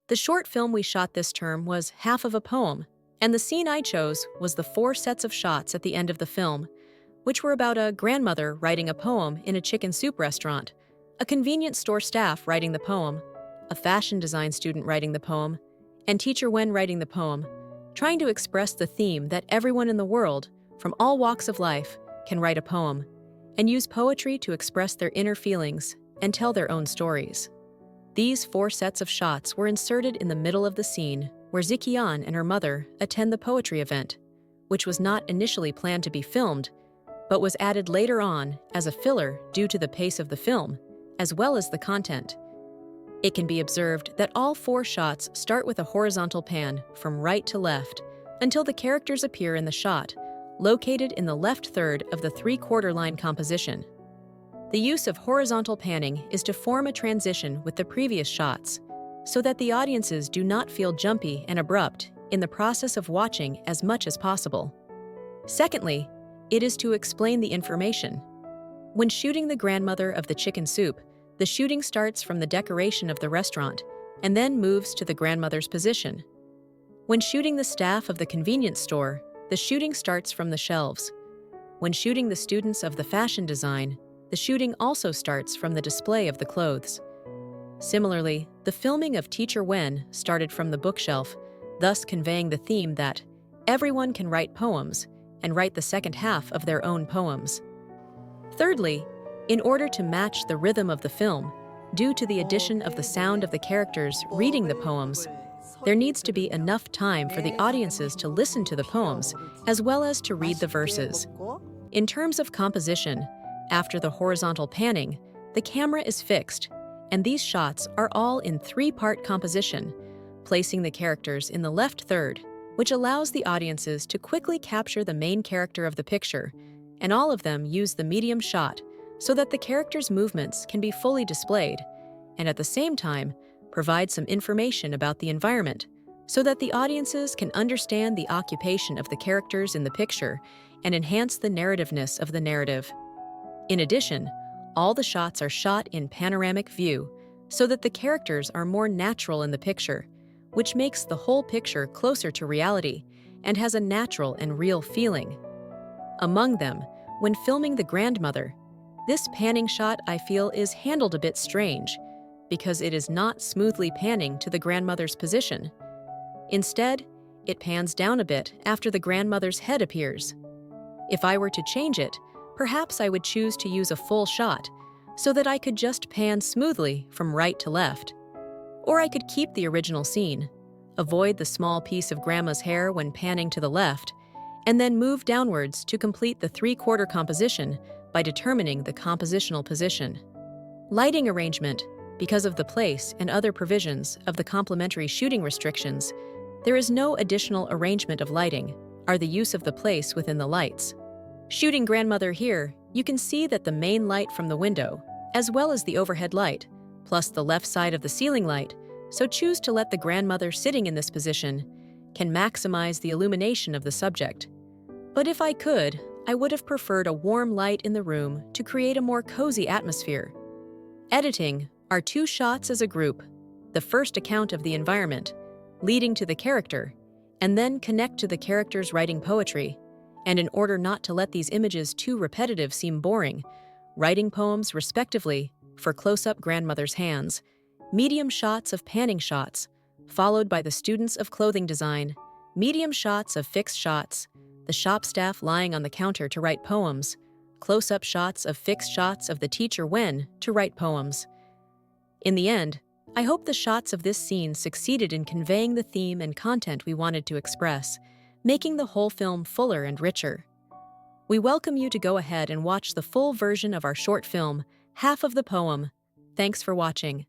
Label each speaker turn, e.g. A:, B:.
A: The short film we shot this term was half of a poem, and the scene I chose was the 4 sets of shots at the end of the film, which were about a grandmother writing a poem in a chicken soup restaurant, a convenience store staff writing the poem, a fashion design student writing the poem, and Teacher Wen writing the poem, trying to express the theme that everyone in the world, from all walks of life, can write a poem, and use poetry to express their inner feelings and tell their own stories. These 4 sets of shots were inserted in the middle of the scene where Ziqian and her mother attend the poetry event, which was not initially planned to be filmed, but was added later on as a filler due to the pace of the film, as well as the content. It can be observed that all 4 shots start with a horizontal pan from right to left until the characters appear in the shot, located in the left third of the 3/4 line composition. The use of horizontal panning is to form a transition with the previous shots, so that the audiences do not feel jumpy and abrupt in the process of watching as much as possible. Secondly, it is to explain the information. When shooting the grandmother of the chicken soup, the shooting starts from the decoration of the restaurant and then moves to the grandmother's position. When shooting the staff of the convenience store, the shooting starts from the shelves. When shooting the students of the fashion design, the shooting also starts from the display of the clothes. Similarly, the filming of Teacher Wen started from the bookshelf, thus conveying the theme that everyone can write poems and write the second half of their own poems. Thirdly, in order to match the rhythm of the film, due to the addition of the sound of the characters reading the poems, there needs to be enough time for the audiences to listen to the poems as well as to read the verses. In terms of composition, after the horizontal panning, the camera is fixed, and these shots are all in 3-part composition, placing the characters in the left third, which allows the audiences to quickly capture the main character of the picture, and all of them use the medium shot so that the characters' movements can be fully displayed, and at the same time, provide some information about the environment so that the audiences can understand the occupation of the characters in the picture and enhance the narrativeness of the narrative. In addition, all the shots are shot in panoramic view so that the characters are more natural in the picture, which makes the whole picture closer to reality and has a natural and real feeling. Among them, when filming the grandmother, this panning shot I feel is handled a bit strange because it is not smoothly panning to the grandmother's position. Instead, it pans down a bit after the grandmother's head appears. If I were to change it, perhaps I would choose to use a full shot so that I could just pan smoothly from right to left. Or I could keep the original scene, avoid the small piece of grandma's hair when panning to the left, and then move downwards to complete the 3/4 composition by determining the compositional position. Lighting arrangement. Because of the place and other provisions of the complementary shooting restrictions, there is no additional arrangement of lighting, or the use of the place within the lights. Shooting grandmother here, you can see that the main light from the window, as well as the overhead light, plus the left side of the ceiling light, so choose to let the grandmother sitting in this position, can maximize the illumination of the subject. But if I could, I would have preferred a warm light in the room to create a more cozy atmosphere. Editing are 2 shots as a group, the first account of the environment, leading to the character, and then connect to the characters writing poetry. And in order not to let these images too repetitive seem boring, writing poems respectively for close-up grandmother's hands, medium shots of panning shots, followed by the students of clothing design, medium shots of fixed shots, the shop staff lying on the counter to write poems, close-up shots of fixed shots of the Teacher Wen to write poems. In the end, I hope the shots of this scene succeeded in conveying the theme and content we wanted to express, making the whole film fuller and richer. We welcome you to go ahead and watch the full version of our short film, Half of the Poem. Thanks for watching.